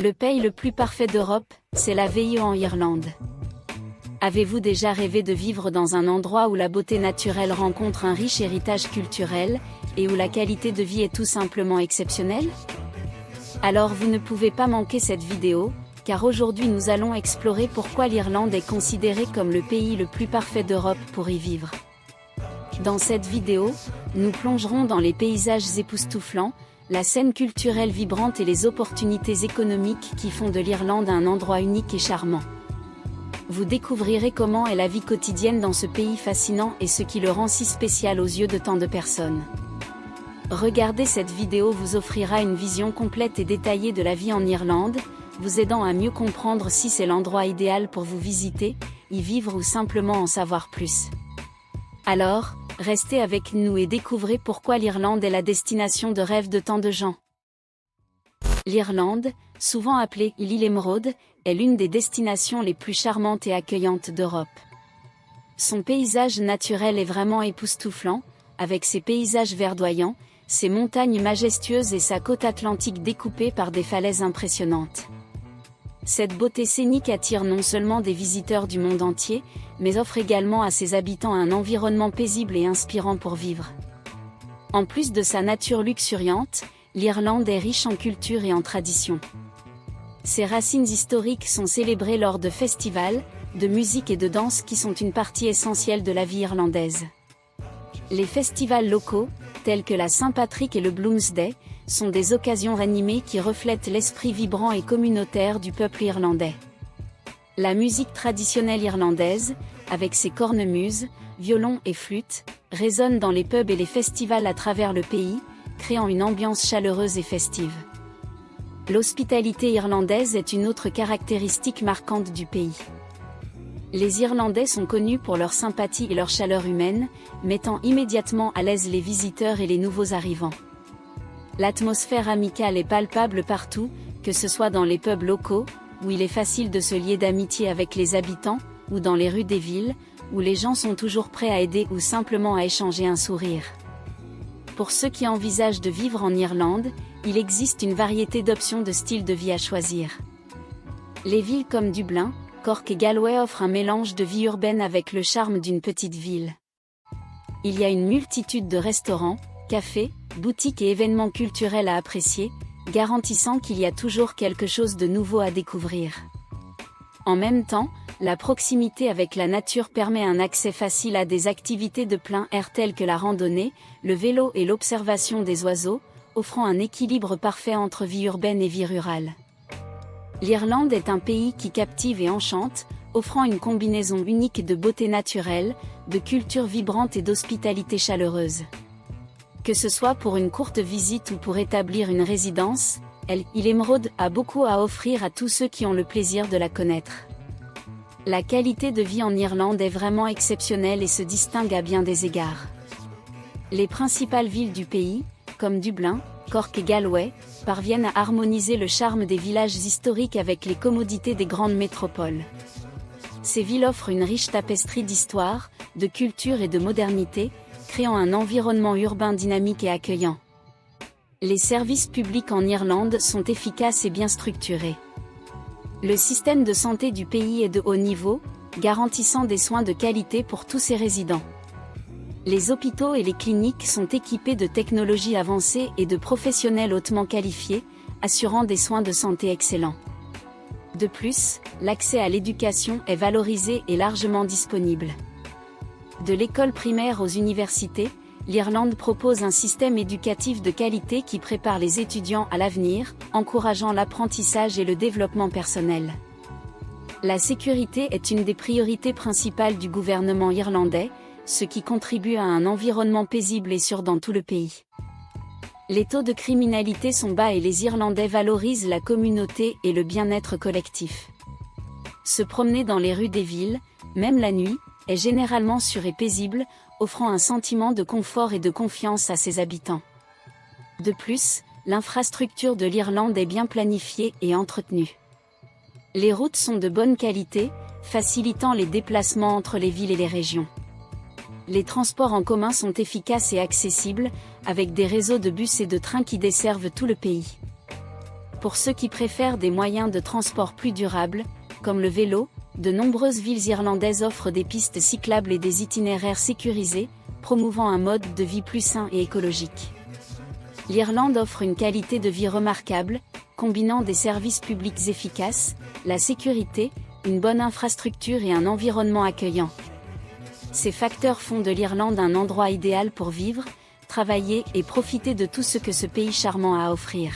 Le pays le plus parfait d'Europe, c'est la VIE en Irlande. Avez-vous déjà rêvé de vivre dans un endroit où la beauté naturelle rencontre un riche héritage culturel, et où la qualité de vie est tout simplement exceptionnelle? Alors vous ne pouvez pas manquer cette vidéo, car aujourd'hui nous allons explorer pourquoi l'Irlande est considérée comme le pays le plus parfait d'Europe pour y vivre. Dans cette vidéo, nous plongerons dans les paysages époustouflants, la scène culturelle vibrante et les opportunités économiques qui font de l'Irlande un endroit unique et charmant. Vous découvrirez comment est la vie quotidienne dans ce pays fascinant et ce qui le rend si spécial aux yeux de tant de personnes. Regarder cette vidéo vous offrira une vision complète et détaillée de la vie en Irlande, vous aidant à mieux comprendre si c'est l'endroit idéal pour vous visiter, y vivre ou simplement en savoir plus. Alors, restez avec nous et découvrez pourquoi l'Irlande est la destination de rêve de tant de gens. L'Irlande, souvent appelée l'île Émeraude, est l'une des destinations les plus charmantes et accueillantes d'Europe. Son paysage naturel est vraiment époustouflant, avec ses paysages verdoyants, ses montagnes majestueuses et sa côte atlantique découpée par des falaises impressionnantes. Cette beauté scénique attire non seulement des visiteurs du monde entier, mais offre également à ses habitants un environnement paisible et inspirant pour vivre. En plus de sa nature luxuriante, l'Irlande est riche en culture et en tradition. Ses racines historiques sont célébrées lors de festivals, de musique et de danse qui sont une partie essentielle de la vie irlandaise. Les festivals locaux, tels que la Saint-Patrick et le Bloomsday, sont des occasions animées qui reflètent l'esprit vibrant et communautaire du peuple irlandais. La musique traditionnelle irlandaise, avec ses cornemuses, violons et flûtes, résonne dans les pubs et les festivals à travers le pays, créant une ambiance chaleureuse et festive. L'hospitalité irlandaise est une autre caractéristique marquante du pays. Les Irlandais sont connus pour leur sympathie et leur chaleur humaine, mettant immédiatement à l'aise les visiteurs et les nouveaux arrivants. L'atmosphère amicale est palpable partout, que ce soit dans les pubs locaux, où il est facile de se lier d'amitié avec les habitants, ou dans les rues des villes, où les gens sont toujours prêts à aider ou simplement à échanger un sourire. Pour ceux qui envisagent de vivre en Irlande, il existe une variété d'options de styles de vie à choisir. Les villes comme Dublin, Cork et Galway offrent un mélange de vie urbaine avec le charme d'une petite ville. Il y a une multitude de restaurants, cafés, boutiques et événements culturels à apprécier, garantissant qu'il y a toujours quelque chose de nouveau à découvrir. En même temps, la proximité avec la nature permet un accès facile à des activités de plein air telles que la randonnée, le vélo et l'observation des oiseaux, offrant un équilibre parfait entre vie urbaine et vie rurale. L'Irlande est un pays qui captive et enchante, offrant une combinaison unique de beauté naturelle, de culture vibrante et d'hospitalité chaleureuse. Que ce soit pour une courte visite ou pour établir une résidence, l'île Émeraude a beaucoup à offrir à tous ceux qui ont le plaisir de la connaître. La qualité de vie en Irlande est vraiment exceptionnelle et se distingue à bien des égards. Les principales villes du pays, comme Dublin, Cork et Galway, parviennent à harmoniser le charme des villages historiques avec les commodités des grandes métropoles. Ces villes offrent une riche tapisserie d'histoire, de culture et de modernité, créant un environnement urbain dynamique et accueillant. Les services publics en Irlande sont efficaces et bien structurés. Le système de santé du pays est de haut niveau, garantissant des soins de qualité pour tous ses résidents. Les hôpitaux et les cliniques sont équipés de technologies avancées et de professionnels hautement qualifiés, assurant des soins de santé excellents. De plus, l'accès à l'éducation est valorisé et largement disponible. De l'école primaire aux universités, l'Irlande propose un système éducatif de qualité qui prépare les étudiants à l'avenir, encourageant l'apprentissage et le développement personnel. La sécurité est une des priorités principales du gouvernement irlandais, ce qui contribue à un environnement paisible et sûr dans tout le pays. Les taux de criminalité sont bas et les Irlandais valorisent la communauté et le bien-être collectif. Se promener dans les rues des villes, même la nuit, est généralement sûr et paisible, offrant un sentiment de confort et de confiance à ses habitants. De plus, l'infrastructure de l'Irlande est bien planifiée et entretenue. Les routes sont de bonne qualité, facilitant les déplacements entre les villes et les régions. Les transports en commun sont efficaces et accessibles, avec des réseaux de bus et de trains qui desservent tout le pays. Pour ceux qui préfèrent des moyens de transport plus durables, comme le vélo, de nombreuses villes irlandaises offrent des pistes cyclables et des itinéraires sécurisés, promouvant un mode de vie plus sain et écologique. L'Irlande offre une qualité de vie remarquable, combinant des services publics efficaces, la sécurité, une bonne infrastructure et un environnement accueillant. Ces facteurs font de l'Irlande un endroit idéal pour vivre, travailler et profiter de tout ce que ce pays charmant a à offrir.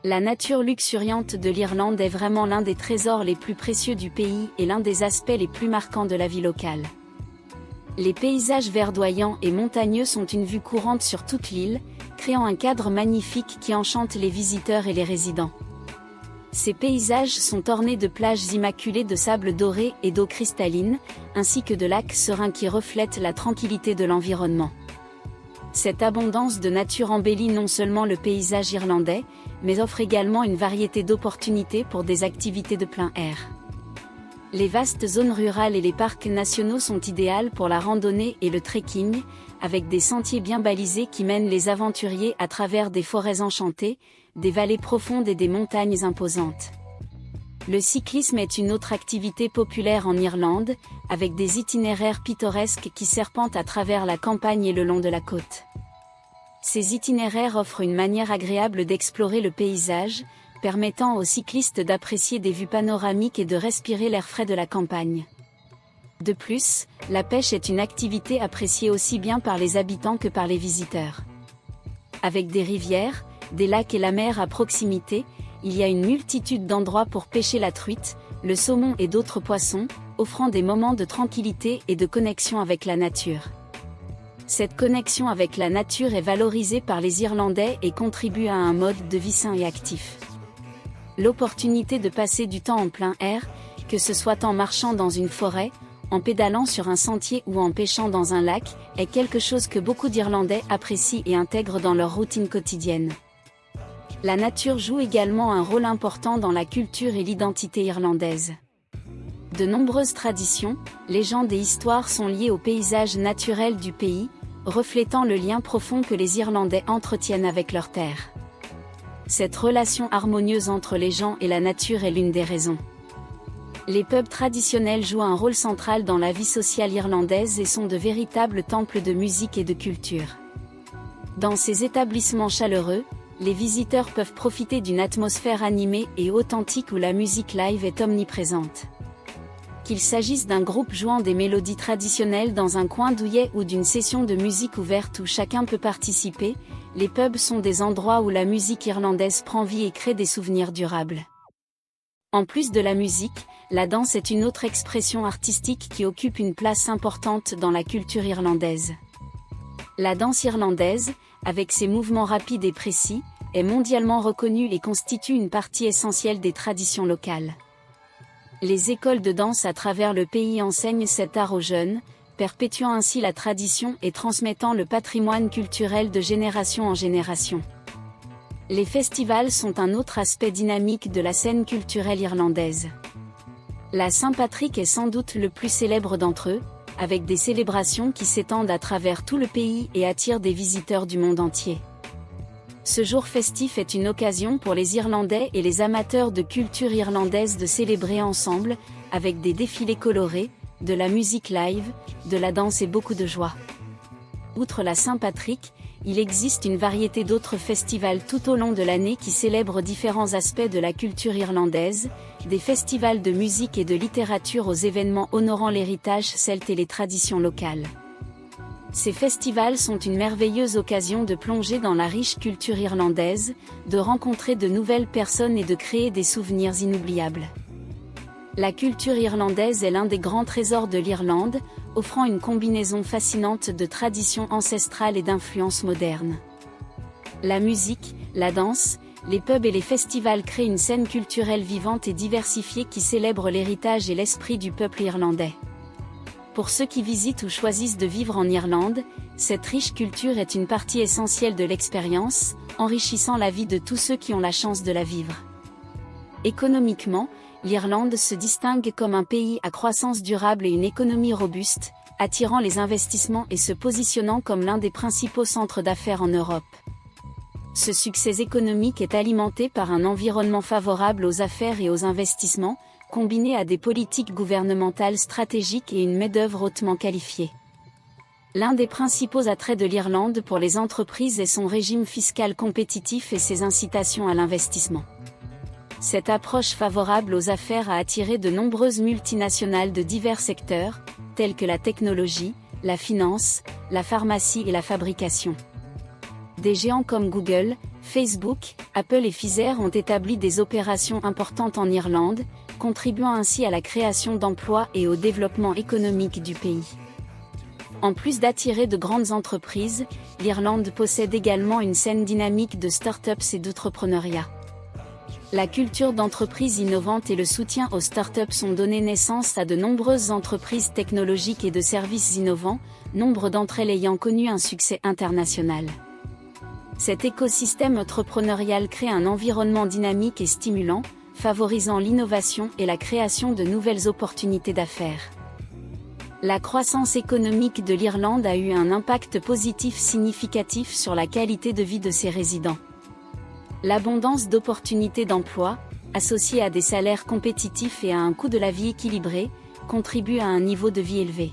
La nature luxuriante de l'Irlande est vraiment l'un des trésors les plus précieux du pays et l'un des aspects les plus marquants de la vie locale. Les paysages verdoyants et montagneux sont une vue courante sur toute l'île, créant un cadre magnifique qui enchante les visiteurs et les résidents. Ces paysages sont ornés de plages immaculées de sable doré et d'eau cristalline, ainsi que de lacs sereins qui reflètent la tranquillité de l'environnement. Cette abondance de nature embellit non seulement le paysage irlandais, mais offre également une variété d'opportunités pour des activités de plein air. Les vastes zones rurales et les parcs nationaux sont idéales pour la randonnée et le trekking, avec des sentiers bien balisés qui mènent les aventuriers à travers des forêts enchantées, des vallées profondes et des montagnes imposantes. Le cyclisme est une autre activité populaire en Irlande, avec des itinéraires pittoresques qui serpentent à travers la campagne et le long de la côte. Ces itinéraires offrent une manière agréable d'explorer le paysage, permettant aux cyclistes d'apprécier des vues panoramiques et de respirer l'air frais de la campagne. De plus, la pêche est une activité appréciée aussi bien par les habitants que par les visiteurs. Avec des rivières, des lacs et la mer à proximité, il y a une multitude d'endroits pour pêcher la truite, le saumon et d'autres poissons, offrant des moments de tranquillité et de connexion avec la nature. Cette connexion avec la nature est valorisée par les Irlandais et contribue à un mode de vie sain et actif. L'opportunité de passer du temps en plein air, que ce soit en marchant dans une forêt, en pédalant sur un sentier ou en pêchant dans un lac, est quelque chose que beaucoup d'Irlandais apprécient et intègrent dans leur routine quotidienne. La nature joue également un rôle important dans la culture et l'identité irlandaise. De nombreuses traditions, légendes et histoires sont liées au paysage naturel du pays, reflétant le lien profond que les Irlandais entretiennent avec leur terre. Cette relation harmonieuse entre les gens et la nature est l'une des raisons. Les pubs traditionnels jouent un rôle central dans la vie sociale irlandaise et sont de véritables temples de musique et de culture. Dans ces établissements chaleureux, les visiteurs peuvent profiter d'une atmosphère animée et authentique où la musique live est omniprésente. Qu'il s'agisse d'un groupe jouant des mélodies traditionnelles dans un coin douillet ou d'une session de musique ouverte où chacun peut participer, les pubs sont des endroits où la musique irlandaise prend vie et crée des souvenirs durables. En plus de la musique, la danse est une autre expression artistique qui occupe une place importante dans la culture irlandaise. La danse irlandaise, avec ses mouvements rapides et précis, est mondialement reconnue et constitue une partie essentielle des traditions locales. Les écoles de danse à travers le pays enseignent cet art aux jeunes, perpétuant ainsi la tradition et transmettant le patrimoine culturel de génération en génération. Les festivals sont un autre aspect dynamique de la scène culturelle irlandaise. La Saint-Patrick est sans doute le plus célèbre d'entre eux, avec des célébrations qui s'étendent à travers tout le pays et attirent des visiteurs du monde entier. Ce jour festif est une occasion pour les Irlandais et les amateurs de culture irlandaise de célébrer ensemble, avec des défilés colorés, de la musique live, de la danse et beaucoup de joie. Outre la Saint-Patrick, il existe une variété d'autres festivals tout au long de l'année qui célèbrent différents aspects de la culture irlandaise, des festivals de musique et de littérature aux événements honorant l'héritage celte et les traditions locales. Ces festivals sont une merveilleuse occasion de plonger dans la riche culture irlandaise, de rencontrer de nouvelles personnes et de créer des souvenirs inoubliables. La culture irlandaise est l'un des grands trésors de l'Irlande, offrant une combinaison fascinante de traditions ancestrales et d'influences modernes. La musique, la danse, les pubs et les festivals créent une scène culturelle vivante et diversifiée qui célèbre l'héritage et l'esprit du peuple irlandais. Pour ceux qui visitent ou choisissent de vivre en Irlande, cette riche culture est une partie essentielle de l'expérience, enrichissant la vie de tous ceux qui ont la chance de la vivre. Économiquement, l'Irlande se distingue comme un pays à croissance durable et une économie robuste, attirant les investissements et se positionnant comme l'un des principaux centres d'affaires en Europe. Ce succès économique est alimenté par un environnement favorable aux affaires et aux investissements, combiné à des politiques gouvernementales stratégiques et une main-d'œuvre hautement qualifiée. L'un des principaux attraits de l'Irlande pour les entreprises est son régime fiscal compétitif et ses incitations à l'investissement. Cette approche favorable aux affaires a attiré de nombreuses multinationales de divers secteurs, tels que la technologie, la finance, la pharmacie et la fabrication. Des géants comme Google, Facebook, Apple et Pfizer ont établi des opérations importantes en Irlande, contribuant ainsi à la création d'emplois et au développement économique du pays. En plus d'attirer de grandes entreprises, l'Irlande possède également une scène dynamique de start-ups et d'entrepreneuriat. La culture d'entreprise innovante et le soutien aux start-ups ont donné naissance à de nombreuses entreprises technologiques et de services innovants, nombre d'entre elles ayant connu un succès international. Cet écosystème entrepreneurial crée un environnement dynamique et stimulant, favorisant l'innovation et la création de nouvelles opportunités d'affaires. La croissance économique de l'Irlande a eu un impact positif significatif sur la qualité de vie de ses résidents. L'abondance d'opportunités d'emploi, associée à des salaires compétitifs et à un coût de la vie équilibré, contribue à un niveau de vie élevé.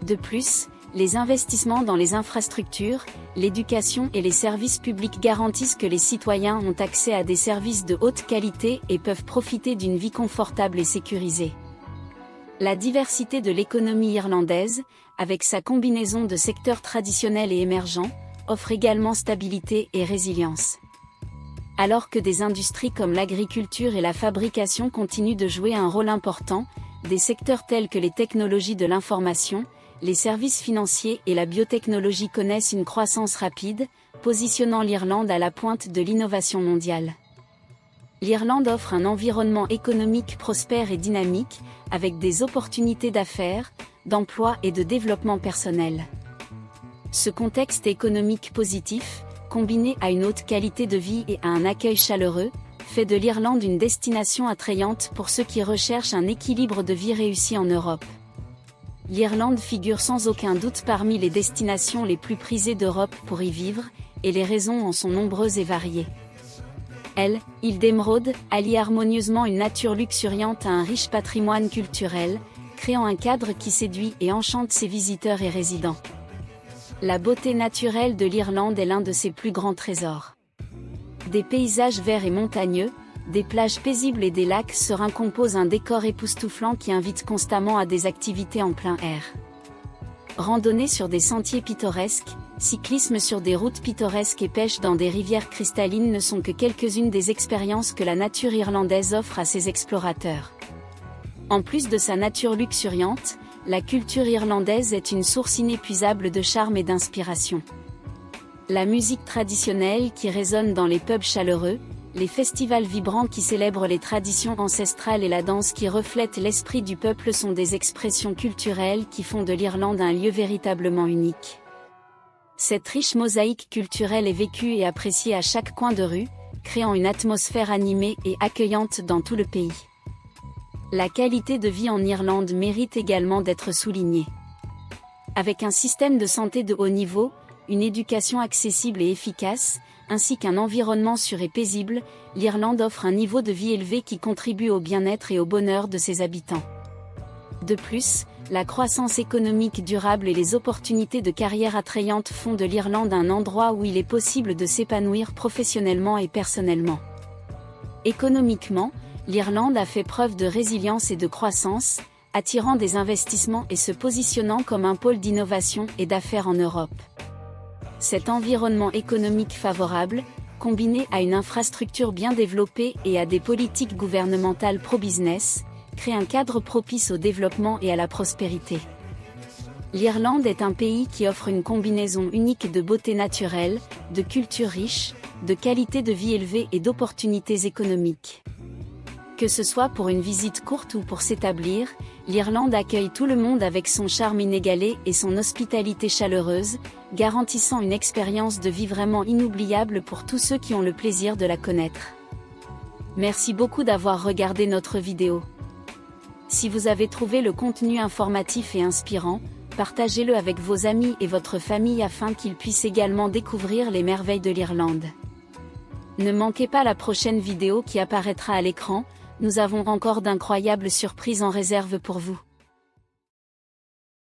De plus, les investissements dans les infrastructures, l'éducation et les services publics garantissent que les citoyens ont accès à des services de haute qualité et peuvent profiter d'une vie confortable et sécurisée. La diversité de l'économie irlandaise, avec sa combinaison de secteurs traditionnels et émergents, offre également stabilité et résilience. Alors que des industries comme l'agriculture et la fabrication continuent de jouer un rôle important, des secteurs tels que les technologies de l'information, les services financiers et la biotechnologie connaissent une croissance rapide, positionnant l'Irlande à la pointe de l'innovation mondiale. L'Irlande offre un environnement économique prospère et dynamique, avec des opportunités d'affaires, d'emploi et de développement personnel. Ce contexte économique positif, combiné à une haute qualité de vie et à un accueil chaleureux, fait de l'Irlande une destination attrayante pour ceux qui recherchent un équilibre de vie réussi en Europe. L'Irlande figure sans aucun doute parmi les destinations les plus prisées d'Europe pour y vivre, et les raisons en sont nombreuses et variées. Île d'Émeraude, allie harmonieusement une nature luxuriante à un riche patrimoine culturel, créant un cadre qui séduit et enchante ses visiteurs et résidents. La beauté naturelle de l'Irlande est l'un de ses plus grands trésors. Des paysages verts et montagneux, des plages paisibles et des lacs sereins composent un décor époustouflant qui invite constamment à des activités en plein air. Randonnée sur des sentiers pittoresques, cyclisme sur des routes pittoresques et pêche dans des rivières cristallines ne sont que quelques-unes des expériences que la nature irlandaise offre à ses explorateurs. En plus de sa nature luxuriante, la culture irlandaise est une source inépuisable de charme et d'inspiration. La musique traditionnelle qui résonne dans les pubs chaleureux, les festivals vibrants qui célèbrent les traditions ancestrales et la danse qui reflète l'esprit du peuple sont des expressions culturelles qui font de l'Irlande un lieu véritablement unique. Cette riche mosaïque culturelle est vécue et appréciée à chaque coin de rue, créant une atmosphère animée et accueillante dans tout le pays. La qualité de vie en Irlande mérite également d'être soulignée. Avec un système de santé de haut niveau, une éducation accessible et efficace, ainsi qu'un environnement sûr et paisible, l'Irlande offre un niveau de vie élevé qui contribue au bien-être et au bonheur de ses habitants. De plus, la croissance économique durable et les opportunités de carrière attrayantes font de l'Irlande un endroit où il est possible de s'épanouir professionnellement et personnellement. Économiquement, l'Irlande a fait preuve de résilience et de croissance, attirant des investissements et se positionnant comme un pôle d'innovation et d'affaires en Europe. Cet environnement économique favorable, combiné à une infrastructure bien développée et à des politiques gouvernementales pro-business, crée un cadre propice au développement et à la prospérité. L'Irlande est un pays qui offre une combinaison unique de beauté naturelle, de culture riche, de qualité de vie élevée et d'opportunités économiques. Que ce soit pour une visite courte ou pour s'établir, l'Irlande accueille tout le monde avec son charme inégalé et son hospitalité chaleureuse, garantissant une expérience de vie vraiment inoubliable pour tous ceux qui ont le plaisir de la connaître. Merci beaucoup d'avoir regardé notre vidéo. Si vous avez trouvé le contenu informatif et inspirant, partagez-le avec vos amis et votre famille afin qu'ils puissent également découvrir les merveilles de l'Irlande. Ne manquez pas la prochaine vidéo qui apparaîtra à l'écran, nous avons encore d'incroyables surprises en réserve pour vous.